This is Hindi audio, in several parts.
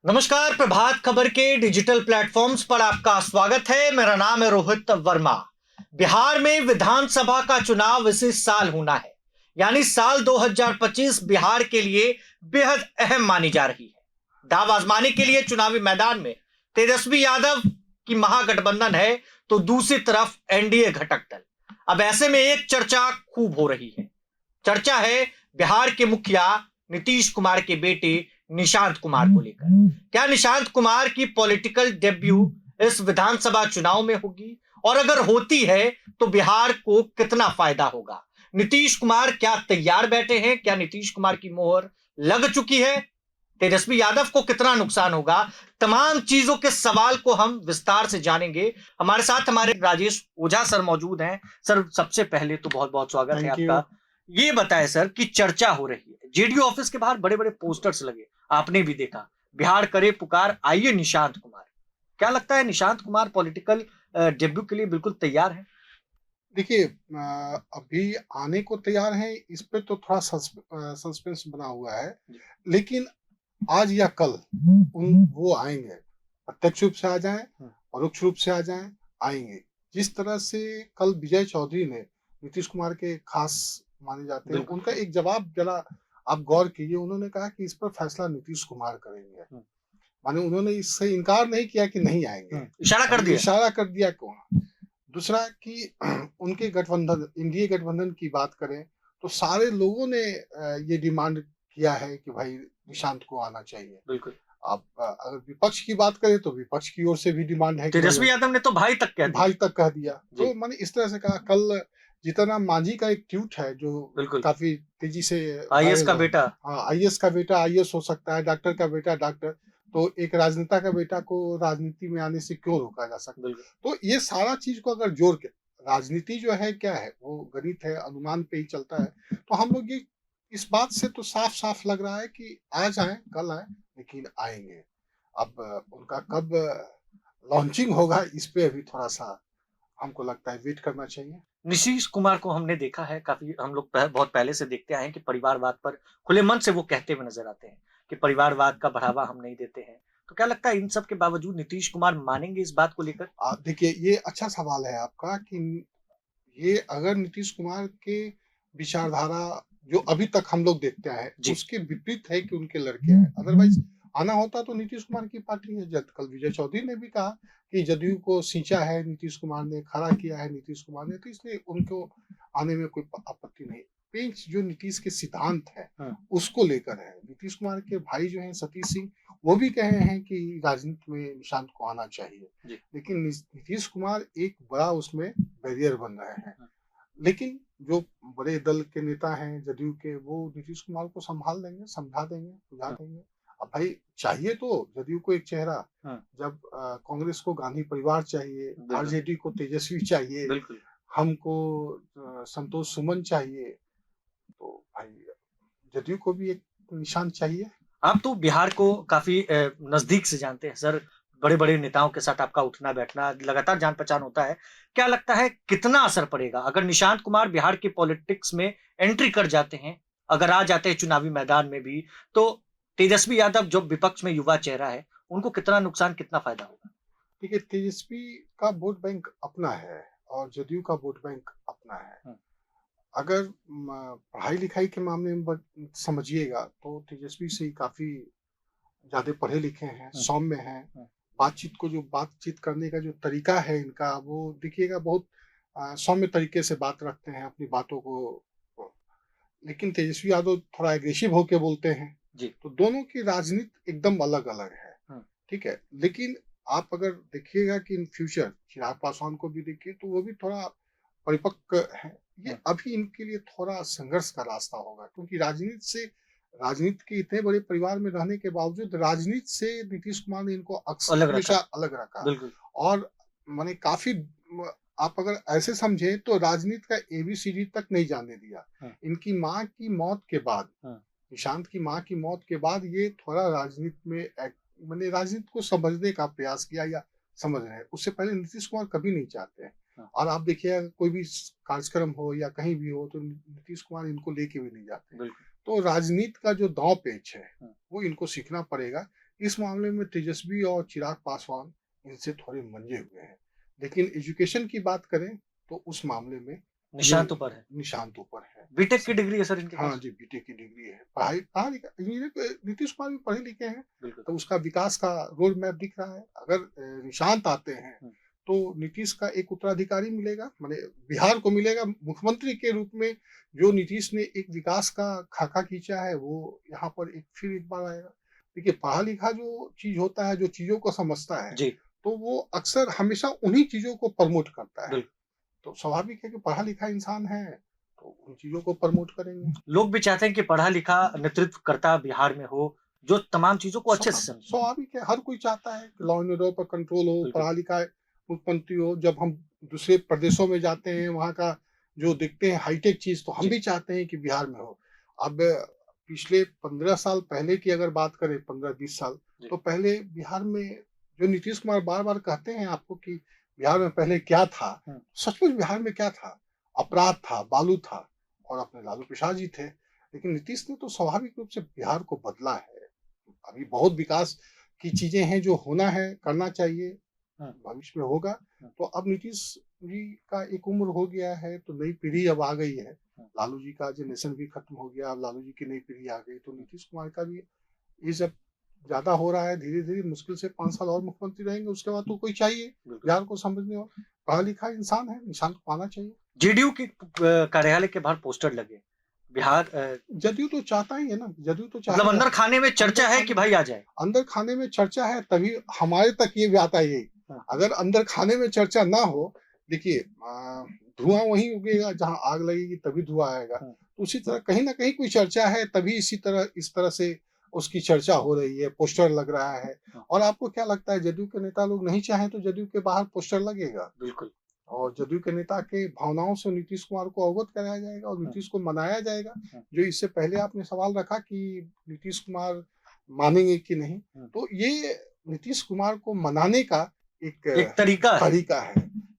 नमस्कार। प्रभात खबर के डिजिटल प्लेटफॉर्म्स पर आपका स्वागत है। मेरा नाम है रोहित वर्मा। बिहार में विधानसभा का चुनाव इसी साल होना है, यानी साल 2025 बिहार के लिए बेहद अहम मानी जा रही है। दाव आजमाने के लिए चुनावी मैदान में तेजस्वी यादव की महागठबंधन है, तो दूसरी तरफ एनडीए घटक दल। अब ऐसे में एक चर्चा खूब हो रही है। चर्चा है बिहार के मुखिया नीतीश कुमार के बेटे निशांत कुमार को लेकर। क्या निशांत कुमार की पॉलिटिकल डेब्यू इस विधानसभा चुनाव में होगी, और अगर होती है तो बिहार को कितना फायदा होगा? नीतीश कुमार क्या तैयार बैठे हैं? क्या नीतीश कुमार की मोहर लग चुकी है? तेजस्वी यादव को कितना नुकसान होगा? तमाम चीजों के सवाल को हम विस्तार से जानेंगे। हमारे साथ हमारे राजेश ओझा सर मौजूद हैं। सर, सबसे पहले तो बहुत बहुत स्वागत है आपका। ये बताएं सर कि चर्चा हो रही है, जेडीयू ऑफिस के बाहर बड़े बड़े पोस्टर्स लगे, आपने भी देखा, बिहार करे पुकार, आइए निशांत कुमार। क्या लगता है निशांत कुमार पॉलिटिकल डेब्यू के लिए बिल्कुल तैयार है? देखिए, अभी आने को तैयार हैं, इस पे तो थोड़ा सस्पेंस बना हुआ है। लेकिन आज या कल वो आएंगे, प्रत्यक्ष रूप से आ जाएं, परोक्ष रूप से आ जाएं, आएंगे। जिस तरह से कल विजय चौधरी ने नीतीश कुमार के खास माने जाते हैं, उनका एक जवाब जरा आप गौर कीजिए। उन्होंने कहा कि इस पर फैसला नीतीश कुमार करेंगे। माने उन्होंने इससे इनकार नहीं किया कि नहीं आएंगे, इशारा कर दिया। इशारा कर दिया कौन। दूसरा कि उनके गठबंधन, इंडिया गठबंधन की बात करें तो सारे लोगों ने ये डिमांड किया है कि भाई निशांत को आना चाहिए। बिल्कुल। अब अगर विपक्ष की बात करें तो विपक्ष की ओर से भी डिमांड है कि तेजस्वी यादव ने तो भाई तक कह दिया। भाई तक कह दिया। तो मैंने इस तरह से कहा। कल जीतनराम मांझी का एक ट्वीट है जो काफी तेजी से आईएएस का बेटा। हाँ, आईएएस का बेटा आईएएस हो सकता है, डॉक्टर का बेटा डॉक्टर। तो एक राजनेता का बेटा को राजनीति में आने से क्यों रोका जा सकता है? तो ये सारा चीज को अगर जोड़ के, राजनीति जो है क्या है, वो गणित है, अनुमान पे ही चलता है। तो हम लोग ये इस बात से तो साफ साफ लग रहा है कि आज आए कल आए, लेकिन आएंगे। अब उनका कब लॉन्चिंग होगा, इस पे अभी थोड़ा सा हमको लगता है वेट करना चाहिए। नीतीश कुमार को हमने देखा है, काफी हम लोग बहुत पहले से देखते आए हैं कि परिवारवाद पर खुले मन से वो कहते हुए नजर आते हैं कि परिवारवाद का बढ़ावा हम नहीं देते हैं। तो क्या लगता है इन सब के बावजूद नीतीश कुमार मानेंगे इस बात को लेकर? देखिए, ये अच्छा सवाल है आपका कि ये अगर नीतीश कुमार के विचारधारा जो अभी तक हम लोग देखते हैं उसके विपरीत है कि उनके लड़के हैं। अदरवाइज आना होता तो नीतीश कुमार की पार्टी है। जब कल विजय चौधरी ने भी कहा कि जदयू को सींचा है नीतीश कुमार ने, खड़ा किया है नीतीश कुमार ने, तो इसलिए उनको आने में कोई आपत्ति नहीं। पेंच जो नीतीश के सिद्धांत है उसको लेकर है। नीतीश कुमार के भाई जो हैं सतीश सिंह, वो भी कहे हैं कि राजनीति में निशांत को आना चाहिए। लेकिन नीतीश कुमार एक बड़ा उसमें बैरियर बन रहे हैं। लेकिन जो बड़े दल के नेता हैं जदयू के, वो नीतीश कुमार को संभाल देंगे, समझा देंगे, बुझा देंगे। अब भाई चाहिए तो जदयू को एक चेहरा, जब कांग्रेस को गांधी परिवार चाहिए, आरजेडी को तेजस्वी चाहिए, हमको संतोष सुमन चाहिए, तो भाई जदयू को भी एक निशान चाहिए। आप तो बिहार को काफी नजदीक से जानते हैं सर, बड़े बड़े नेताओं के साथ आपका उठना बैठना लगातार जान पहचान होता है। क्या लगता है कितना असर पड़ेगा अगर निशांत कुमार बिहार की पॉलिटिक्स में एंट्री कर जाते हैं, अगर आ जाते हैं चुनावी मैदान में भी, तो तेजस्वी यादव जो विपक्ष में युवा चेहरा है, उनको कितना नुकसान कितना फायदा होगा? देखिए, तेजस्वी का वोट बैंक अपना है और जदयू का वोट बैंक अपना है। अगर पढ़ाई लिखाई के मामले में समझिएगा तो तेजस्वी से काफी ज्यादा पढ़े लिखे हैं, सौम्य हैं। बातचीत करने का जो तरीका है इनका, वो देखिएगा बहुत सौम्य तरीके से बात रखते हैं अपनी बातों को। लेकिन तेजस्वी यादव थोड़ा एग्रेसिव होके बोलते हैं जी। तो दोनों की राजनीति एकदम अलग अलग है। ठीक है, लेकिन आप अगर देखिएगा कि इन फ्यूचर चिराग पासवान को भी देखिए तो वो भी थोड़ा परिपक्व है। ये अभी इनके लिए थोड़ा संघर्ष का रास्ता होगा, क्योंकि राजनीति के इतने बड़े परिवार में रहने के बावजूद राजनीति से नीतीश कुमार ने इनको अक्सर हमेशा अलग रखा। और माने काफी आप अगर ऐसे समझे तो राजनीति का एबीसीडी तक नहीं जाने दिया। इनकी माँ की मौत के बाद, निशांत की माँ की मौत के बाद ये थोड़ा राजनीति में मैंने राजनीति को समझने का प्रयास किया या समझ रहे हैं। उससे पहले नीतीश कुमार कभी नहीं चाहते हैं। और आप देखिए कोई भी कार्यक्रम हो या कहीं भी हो तो नीतीश कुमार इनको लेके भी नहीं जाते। तो राजनीति का जो दांव पेच है वो इनको सीखना पड़ेगा इस मामले में तेजस्वी और चिराग पासवान इनसे थोड़े मंजे हुए हैं। लेकिन एजुकेशन की बात करें तो उस मामले में निशांत ऊपर है। निशांत ऊपर है। बीटेक की डिग्री है सर इनके हाँ पास। जी, बीटेक की डिग्री है। पढ़ा लिखा इंजीनियर नीतीश कुमार भी पढ़े लिखे हैं, बिल्कुल। तो उसका विकास का रोड मैप दिख रहा है। अगर निशांत आते हैं तो नीतीश का एक उत्तराधिकारी मिलेगा, माने बिहार को मिलेगा मुख्यमंत्री के रूप में। जो नीतीश ने एक विकास का खाका खींचा है वो यहाँ पर एक बार आएगा। देखिए, पढ़ा लिखा जो चीज होता है, जो चीजों को समझता है, जी। तो वो अक्सर हमेशा उन्हीं चीजों को प्रमोट करता है। बिल्कुल। तो स्वाभाविक है कि पढ़ा लिखा इंसान है तो उन चीजों को प्रमोट करेंगे। लोग भी चाहते हैं कि पढ़ा लिखा नेतृत्वकर्ता बिहार में हो, जो तमाम चीजों को अच्छे से समझे। स्वाभाविक है, हर कोई चाहता है कि लॉ एंड ऑर्डर पर कंट्रोल हो, बिल्कुल। पढ़ा लिखा मुख्यमंत्री हो। जब हम दूसरे प्रदेशों में जाते हैं, वहाँ का जो देखते हैं हाईटेक चीज, तो हम जी। भी चाहते हैं कि बिहार में हो। अब पिछले 15 साल पहले की अगर बात करें, 15-20 साल, जी। तो पहले बिहार में जो नीतीश कुमार बार बार कहते हैं आपको कि बिहार में पहले क्या था, सचमुच बिहार में क्या था? अपराध था, बालू था, और अपने लालू प्रसाद जी थे। लेकिन नीतीश ने तो स्वाभाविक रूप से बिहार को बदला है। अभी बहुत विकास की चीजें हैं जो होना है, करना चाहिए, भविष्य में होगा। तो अब नीतीश जी का एक उम्र हो गया है, तो नई पीढ़ी अब आ गई है। लालू जी का जनरेशन भी खत्म हो गया, अब लालू जी की नई पीढ़ी आ गई, तो नीतीश कुमार का भी ये जब ज्यादा हो रहा है, धीरे धीरे मुश्किल से 5 साल और मुख्यमंत्री रहेंगे, उसके बाद तो कोई चाहिए बिहार को समझने और पढ़ा लिखा इंसान है, निशांत को आना चाहिए। जेडीयू के कार्यालय के बाहर पोस्टर लगे बिहार जदयू तो चाहता ही है ना, जदयू तो चाहता मतलब है। अंदर खाने में चर्चा अंदर है कि भाई आ जाए। अंदर खाने में चर्चा है, तभी हमारे तक ये भी आता है यही। अगर अंदर खाने में चर्चा ना हो, देखिए धुआं वहीं उगेगा जहां आग लगेगी, तभी धुआं आएगा। तो उसी तरह कहीं ना कहीं कोई चर्चा है, तभी इस तरह से उसकी चर्चा हो रही है, पोस्टर लग रहा है। और आपको क्या लगता है, जदयू के नेता लोग नहीं चाहें तो जदयू के बाहर पोस्टर लगेगा? बिल्कुल। और जदयू के नेता के भावनाओं से नीतीश कुमार को अवगत कराया जाएगा और नीतीश को मनाया जाएगा। जो इससे पहले आपने सवाल रखा कि नीतीश कुमार मानेंगे कि नहीं, तो ये नीतीश कुमार को मनाने का एक तरीका है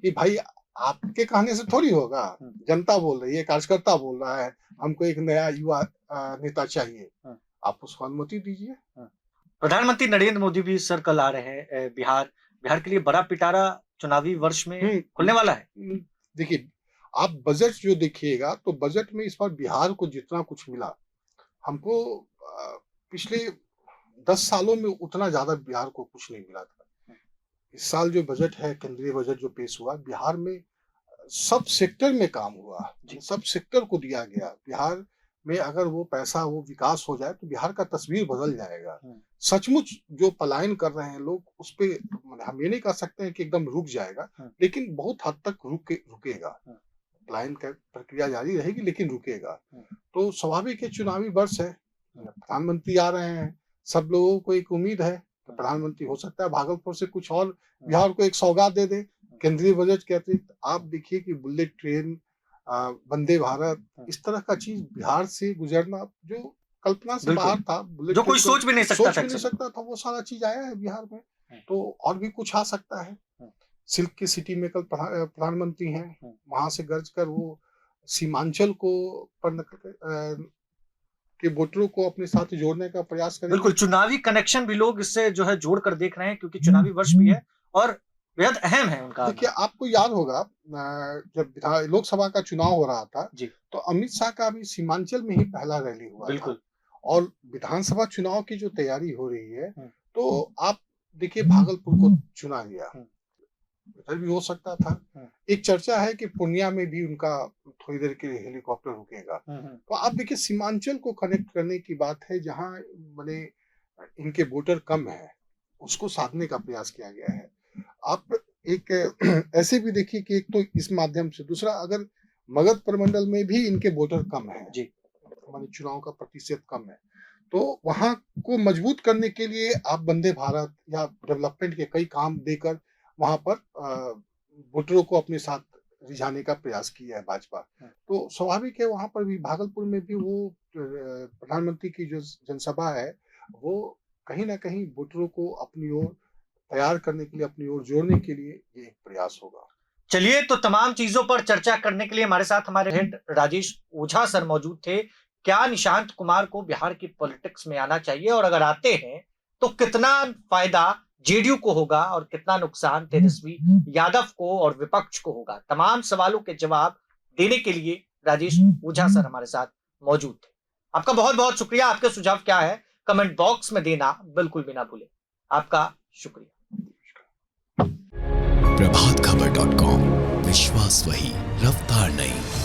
कि भाई आपके कहने से थोड़ी होगा, जनता बोल रही है, कार्यकर्ता बोल रहा है, हमको एक नया युवा नेता चाहिए, आप उसको अनुमति दीजिए। प्रधानमंत्री नरेंद्र मोदी भी सर कल आ रहे हैं बिहार के लिए बड़ा पिटारा चुनावी वर्ष में खुलने वाला है। देखिए, आप बजट जो देखिएगा तो बजट में इस बार बिहार को जितना कुछ मिला, हमको पिछले 10 सालों में उतना ज्यादा बिहार को कुछ नहीं मिला था। इस साल जो बजट है, केंद्रीय बजट जो पेश हुआ, बिहार में सब सेक्टर में काम हुआ, सब सेक्टर को दिया गया। बिहार में अगर वो पैसा, वो विकास हो जाए तो बिहार का तस्वीर बदल जाएगा। सचमुच जो पलायन कर रहे हैं लोग, उस पे हम ये नहीं कह सकते हैं कि एकदम रुक जाएगा, लेकिन बहुत हद तक रुकेगा। पलायन का प्रक्रिया जारी रहेगी, लेकिन रुकेगा। तो स्वाभाविक है, चुनावी वर्ष है, प्रधानमंत्री आ रहे हैं, सब लोगों को एक उम्मीद है तो प्रधानमंत्री हो सकता है भागलपुर से कुछ और बिहार को एक सौगात दे दे। केंद्रीय बजट के अतिरिक्त आप देखिए कि बुलेट ट्रेन, वंदे भारत, इस तरह का चीज बिहार से गुजरना जो कल्पना से बाहर था, बुलेट जो कोई सोच भी नहीं सकता था, वो सारा चीज आया है बिहार में। तो और भी कुछ आ सकता है। सिल्क की सिटी में कल प्रधानमंत्री हैं, वहां से गर्ज कर वो सीमांचल को के वोटरों को अपने साथ जोड़ने का प्रयास करेंगे। बिल्कुल, चुनावी कनेक्शन भी लोग इससे जो है जोड़ कर देख रहे हैं, क्योंकि चुनावी वर्ष भी है और बेहद अहम है उनका। देखिए, आपको याद होगा जब लोकसभा का चुनाव हो रहा था जी, तो अमित शाह का भी सीमांचल में ही पहला रैली हुआ था। और विधानसभा चुनाव की जो तैयारी हो रही है, तो आप देखिए भागलपुर को चुना गया, इधर भी हो सकता था। एक चर्चा है कि पूर्णिया में भी उनका थोड़ी देर के लिए हेलीकॉप्टर रुकेगा। तो आप देखिए, सीमांचल को कनेक्ट करने की बात है, जहां माने इनके वोटर कम है, उसको साधने का प्रयास किया गया है। आप एक ऐसे भी देखिए कि एक तो इस माध्यम से, दूसरा अगर मगध प्रमंडल में भी इनके वोटर कम है, माने चुनाव का प्रतिशत कम है, तो वहां को मजबूत करने के लिए आप वंदे भारत या डेवलपमेंट के कई काम देकर वहां पर वोटरों को अपने साथ रिझाने का प्रयास किया है भाजपा। तो स्वाभाविक है, वहां पर भी भागलपुर में भी वो प्रधानमंत्री की जो जनसभा है, वो कहीं ना कहीं वोटरों को अपनी ओर तैयार करने के लिए, अपनी ओर जोड़ने के लिए ये एक प्रयास होगा। चलिए, तो तमाम चीजों पर चर्चा करने के लिए हमारे साथ हमारे हेड राजेश ओझा सर मौजूद थे। क्या निशांत कुमार को बिहार की पॉलिटिक्स में आना चाहिए, और अगर आते हैं तो कितना फायदा जेडीयू को होगा और कितना नुकसान तेजस्वी यादव को और विपक्ष को होगा। तमाम सवालों के जवाब देने के लिए राजेश ओझा सर हमारे साथ मौजूद थे। आपका बहुत बहुत शुक्रिया। आपके सुझाव क्या है कमेंट बॉक्स में देना बिल्कुल भी ना भूलें। आपका शुक्रिया। प्रभातखबर.com, विश्वास वही, रफ्तार नहीं।